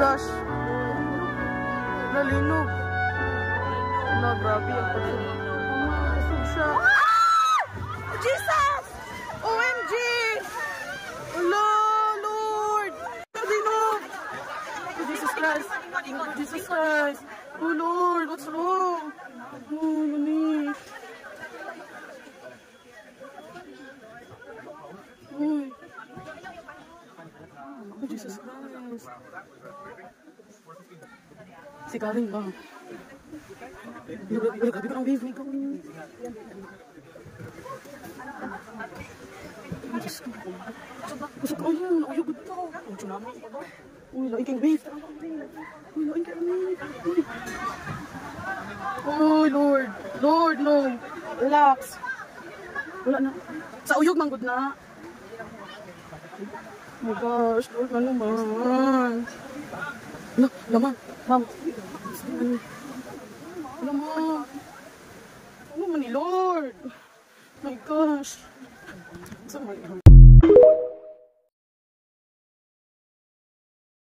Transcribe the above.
gosh. Nalinog. Na, grabe ang pagod. Busog siya. Ah! Jesus! OMG! Allah, Lord! Nalinog! Oh, Jesus Christ! Oh, Jesus Christ! Oh, Lord! What's wrong? Oh, Yuni! Uy! Oh, Jesus Christ! Si Karin ba? Grabe ka ang wave ko. Gusto ko yun. Uyugod ka. Ang tsunami. Uy, laing kang wave. Uy, laing kang wave. Oh, Lord. Lord, no. Relax. Wala na. Sa uyog, manggod na. Oh my gosh, Lord, ano naman? Laman. Ma'am. Laman. Ano man ni Lord? My gosh.